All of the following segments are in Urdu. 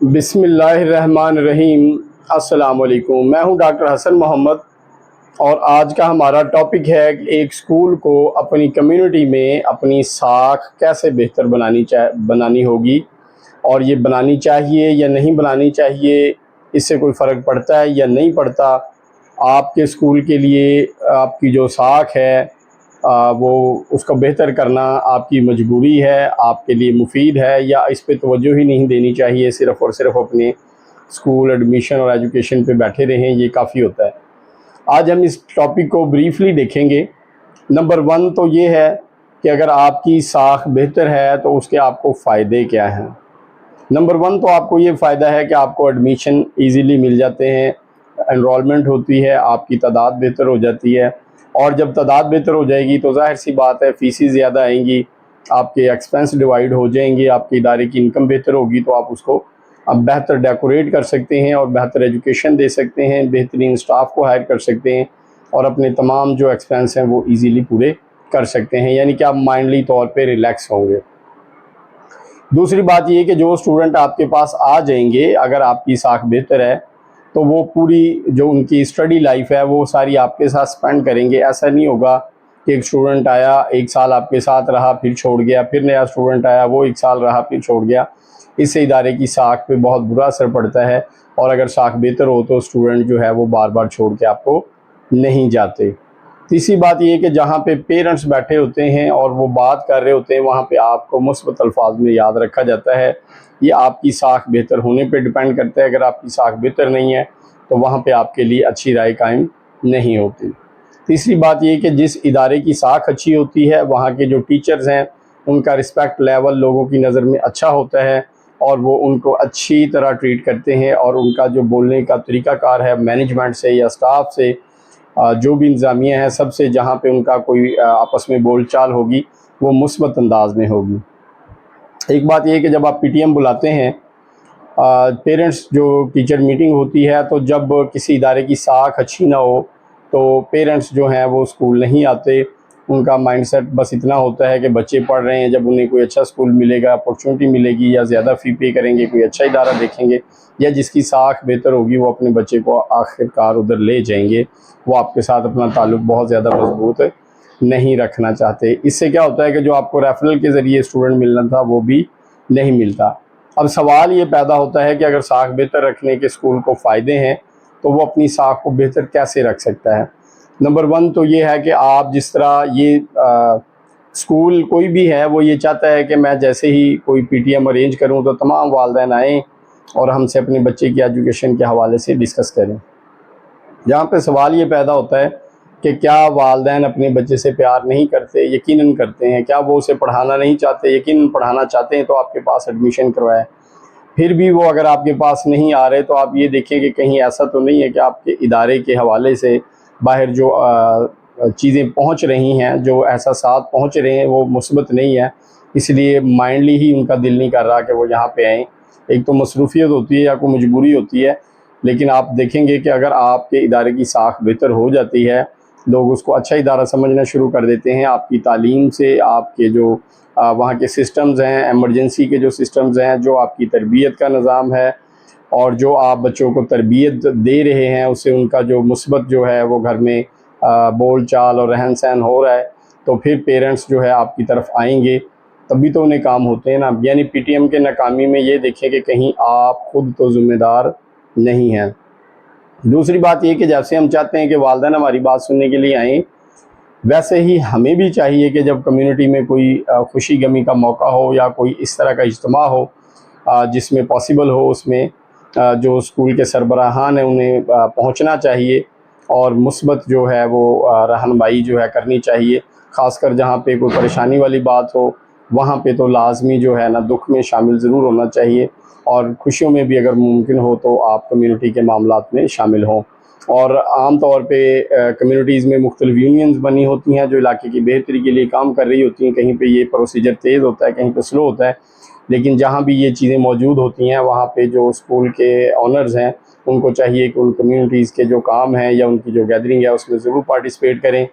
بسم اللہ الرحمن الرحیم۔ السلام علیکم، میں ہوں ڈاکٹر حسن محمد، اور آج کا ہمارا ٹاپک ہے کہ ایک اسکول کو اپنی کمیونٹی میں اپنی ساکھ کیسے بہتر بنانی ہوگی، اور یہ بنانی چاہیے یا نہیں بنانی چاہیے، اس سے کوئی فرق پڑتا ہے یا نہیں پڑتا۔ آپ کے اسکول کے لیے آپ کی جو ساکھ ہے وہ اس کو بہتر کرنا آپ کی مجبوری ہے، آپ کے لیے مفید ہے، یا اس پہ توجہ ہی نہیں دینی چاہیے، صرف اور صرف اپنے اسکول ایڈمیشن اور ایجوکیشن پہ بیٹھے رہیں، یہ کافی ہوتا ہے۔ آج ہم اس ٹاپک کو بریفلی دیکھیں گے۔ نمبر 1 تو یہ ہے کہ اگر آپ کی ساکھ بہتر ہے تو اس کے آپ کو فائدے کیا ہیں۔ نمبر 1 تو آپ کو یہ فائدہ ہے کہ آپ کو ایڈمیشن ایزیلی مل جاتے ہیں، انرولمنٹ ہوتی ہے، آپ کی تعداد بہتر ہو جاتی ہے، اور جب تعداد بہتر ہو جائے گی تو ظاہر سی بات ہے فیسیں زیادہ آئیں گی، آپ کے ایکسپینس ڈیوائیڈ ہو جائیں گے، آپ کے ادارے کی انکم بہتر ہوگی، تو آپ اس کو بہتر ڈیکوریٹ کر سکتے ہیں اور بہتر ایجوکیشن دے سکتے ہیں، بہترین سٹاف کو ہائر کر سکتے ہیں، اور اپنے تمام جو ایکسپینس ہیں وہ ایزیلی پورے کر سکتے ہیں، یعنی کہ آپ مائنڈلی طور پہ ریلیکس ہوں گے۔ دوسری بات یہ کہ جو اسٹوڈنٹ آپ کے پاس آ جائیں گے، اگر آپ کی ساکھ بہتر ہے تو وہ پوری جو ان کی اسٹڈی لائف ہے وہ ساری آپ کے ساتھ سپینڈ کریں گے۔ ایسا نہیں ہوگا کہ ایک اسٹوڈنٹ آیا، 1 سال آپ کے ساتھ رہا، پھر چھوڑ گیا، پھر نیا اسٹوڈنٹ آیا، وہ 1 سال رہا، پھر چھوڑ گیا۔ اس سے ادارے کی ساکھ پہ بہت برا اثر پڑتا ہے، اور اگر ساکھ بہتر ہو تو اسٹوڈنٹ جو ہے وہ بار بار چھوڑ کے آپ کو نہیں جاتے۔ تیسری بات یہ کہ جہاں پہ پیرنٹس بیٹھے ہوتے ہیں اور وہ بات کر رہے ہوتے ہیں، وہاں پہ آپ کو مثبت الفاظ میں یاد رکھا جاتا ہے۔ یہ آپ کی ساکھ بہتر ہونے پہ ڈیپینڈ کرتا ہے۔ اگر آپ کی ساکھ بہتر نہیں ہے تو وہاں پہ آپ کے لیے اچھی رائے قائم نہیں ہوتی۔ تیسری بات یہ کہ جس ادارے کی ساکھ اچھی ہوتی ہے، وہاں کے جو ٹیچرز ہیں ان کا رسپیکٹ لیول لوگوں کی نظر میں اچھا ہوتا ہے، اور وہ ان کو اچھی طرح ٹریٹ کرتے ہیں، اور ان کا جو بولنے کا طریقہ کار ہے مینجمنٹ سے یا اسٹاف سے، جو بھی انتظامیہ ہے سب سے، جہاں پہ ان کا کوئی آپس میں بول چال ہوگی وہ مثبت انداز میں ہوگی۔ ایک بات یہ کہ جب آپ پی ٹی ایم بلاتے ہیں، پیرنٹس جو ٹیچر میٹنگ ہوتی ہے، تو جب کسی ادارے کی ساکھ اچھی نہ ہو تو پیرنٹس جو ہیں وہ اسکول نہیں آتے۔ ان کا مائنڈ سیٹ بس اتنا ہوتا ہے کہ بچے پڑھ رہے ہیں، جب انہیں کوئی اچھا اسکول ملے گا، اپارچونٹی ملے گی، یا زیادہ فی پے کریں گے، کوئی اچھا ادارہ دیکھیں گے، یا جس کی ساکھ بہتر ہوگی وہ اپنے بچے کو آخر کار ادھر لے جائیں گے۔ وہ آپ کے ساتھ اپنا تعلق بہت زیادہ مضبوط نہیں رکھنا چاہتے۔ اس سے کیا ہوتا ہے کہ جو آپ کو ریفرل کے ذریعے اسٹوڈنٹ ملنا تھا وہ بھی نہیں ملتا۔ اب سوال یہ پیدا ہوتا ہے کہ اگر ساکھ بہتر رکھنے کے اسکول کو فائدے ہیں تو وہ اپنی ساکھ کو بہتر کیسے رکھ سکتا ہے۔ نمبر 1 تو یہ ہے کہ آپ جس طرح یہ اسکول کوئی بھی ہے وہ یہ چاہتا ہے کہ میں جیسے ہی کوئی پی ٹی ایم ارینج کروں تو تمام والدین آئیں اور ہم سے اپنے بچے کی ایجوکیشن کے حوالے سے ڈسکس کریں۔ جہاں پہ سوال یہ پیدا ہوتا ہے کہ کیا والدین اپنے بچے سے پیار نہیں کرتے؟ یقیناً کرتے ہیں۔ کیا وہ اسے پڑھانا نہیں چاہتے؟ یقیناً پڑھانا چاہتے ہیں، تو آپ کے پاس ایڈمیشن کروائے۔ پھر بھی وہ اگر آپ کے پاس نہیں آ رہے تو آپ یہ دیکھیں کہ کہیں ایسا تو نہیں ہے کہ آپ کے ادارے کے حوالے سے باہر جو چیزیں پہنچ رہی ہیں، جو احساسات پہنچ رہے ہیں وہ مثبت نہیں ہے، اس لیے مائنڈلی ہی ان کا دل نہیں کر رہا کہ وہ یہاں پہ آئیں۔ ایک تو مصروفیت ہوتی ہے یا کوئی مجبوری ہوتی ہے، لیکن آپ دیکھیں گے کہ اگر آپ کے ادارے کی ساکھ بہتر ہو جاتی ہے، لوگ اس کو اچھا ادارہ سمجھنا شروع کر دیتے ہیں۔ آپ کی تعلیم سے، آپ کے جو وہاں کے سسٹمز ہیں، ایمرجنسی کے جو سسٹمز ہیں، جو آپ کی تربیت کا نظام ہے، اور جو آپ بچوں کو تربیت دے رہے ہیں، اس سے ان کا جو مثبت جو ہے وہ گھر میں بول چال اور رہن سہن ہو رہا ہے، تو پھر پیرنٹس جو ہے آپ کی طرف آئیں گے، تبھی تو انہیں کام ہوتے ہیں نا۔ یعنی پی ٹی ایم کے ناکامی میں یہ دیکھیں کہ کہیں آپ خود تو ذمہ دار نہیں ہیں۔ دوسری بات یہ کہ جیسے ہم چاہتے ہیں کہ والدین ہماری بات سننے کے لیے آئیں، ویسے ہی ہمیں بھی چاہیے کہ جب کمیونٹی میں کوئی خوشی غمی کا موقع ہو یا کوئی اس طرح کا اجتماع ہو جس میں پاسبل ہو، اس میں جو اسکول کے سربراہان ہیں انہیں پہنچنا چاہیے، اور مثبت جو ہے وہ رہنمائی جو ہے کرنی چاہیے۔ خاص کر جہاں پہ کوئی پریشانی والی بات ہو، وہاں پہ تو لازمی جو ہے نا دکھ میں شامل ضرور ہونا چاہیے، اور خوشیوں میں بھی اگر ممکن ہو تو آپ کمیونٹی کے معاملات میں شامل ہوں۔ اور عام طور پہ کمیونٹیز میں مختلف یونینز بنی ہوتی ہیں جو علاقے کی بہتری کے لیے کام کر رہی ہوتی ہیں۔ کہیں پہ یہ پروسیجر تیز ہوتا ہے، کہیں پہ سلو ہوتا ہے، لیکن جہاں بھی یہ چیزیں موجود ہوتی ہیں وہاں پہ جو اسکول کے آنرز ہیں ان کو چاہیے کہ ان کمیونٹیز کے جو کام ہیں یا ان کی جو گیدرنگ ہے اس میں ضرور پارٹیسپیٹ کریں،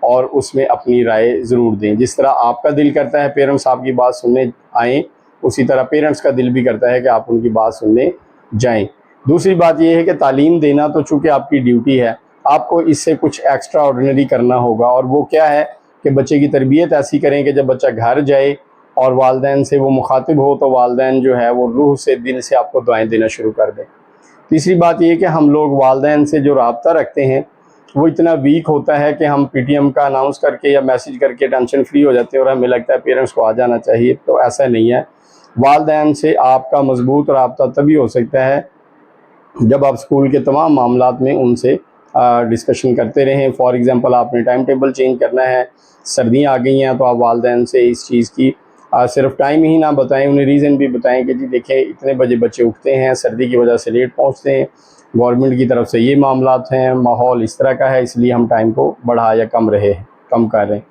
اور اس میں اپنی رائے ضرور دیں۔ جس طرح آپ کا دل کرتا ہے پیرنٹس آپ کی بات سننے آئیں، اسی طرح پیرنٹس کا دل بھی کرتا ہے کہ آپ ان کی بات سننے جائیں۔ دوسری بات یہ ہے کہ تعلیم دینا تو چونکہ آپ کی ڈیوٹی ہے، آپ کو اس سے کچھ ایکسٹرا آرڈنری کرنا ہوگا، اور وہ کیا ہے کہ بچے کی تربیت ایسی کریں کہ جب بچہ گھر جائے اور والدین سے وہ مخاطب ہو تو والدین جو ہے وہ روح سے دل سے آپ کو دعائیں دینا شروع کر دیں۔ تیسری بات یہ کہ ہم لوگ والدین سے جو رابطہ رکھتے ہیں وہ اتنا ویک ہوتا ہے کہ ہم پی ٹی ایم کا اناؤنس کر کے یا میسیج کر کے ٹینشن فری ہو جاتے ہیں اور ہمیں لگتا ہے پیرنٹس کو آ جانا چاہیے، تو ایسا نہیں ہے۔ والدین سے آپ کا مضبوط رابطہ تبھی ہو سکتا ہے جب آپ اسکول کے تمام معاملات میں ان سے ڈسکشن کرتے رہیں۔ فار ایگزامپل آپ نے ٹائم ٹیبل چینج کرنا ہے، سردیاں آ گئی ہیں تو آپ والدین سے اس چیز کی صرف ٹائم ہی نہ بتائیں، انہیں ریزن بھی بتائیں کہ جی دیکھیں اتنے بجے بچے اٹھتے ہیں، سردی کی وجہ سے لیٹ پہنچتے ہیں، گورنمنٹ کی طرف سے یہ معاملات ہیں، ماحول اس طرح کا ہے، اس لیے ہم ٹائم کو بڑھا یا کم کر رہے ہیں۔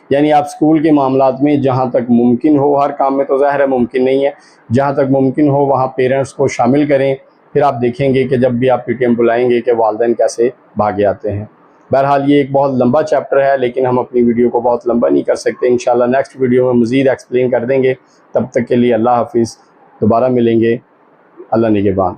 یعنی آپ اسکول کے معاملات میں جہاں تک ممکن ہو، ہر کام میں تو ظاہر ہے ممکن نہیں ہے، جہاں تک ممکن ہو وہاں پیرنٹس کو شامل کریں، پھر آپ دیکھیں گے کہ جب بھی آپ پی ٹی ایم بلائیں گے کہ والدین کیسے بھاگے آتے ہیں۔ بہرحال یہ ایک بہت لمبا چیپٹر ہے، لیکن ہم اپنی ویڈیو کو بہت لمبا نہیں کر سکتے، انشاءاللہ نیکسٹ ویڈیو میں مزید ایکسپلین کر دیں گے۔ تب تک کے لیے اللہ حافظ، دوبارہ ملیں گے، اللہ نگہبان۔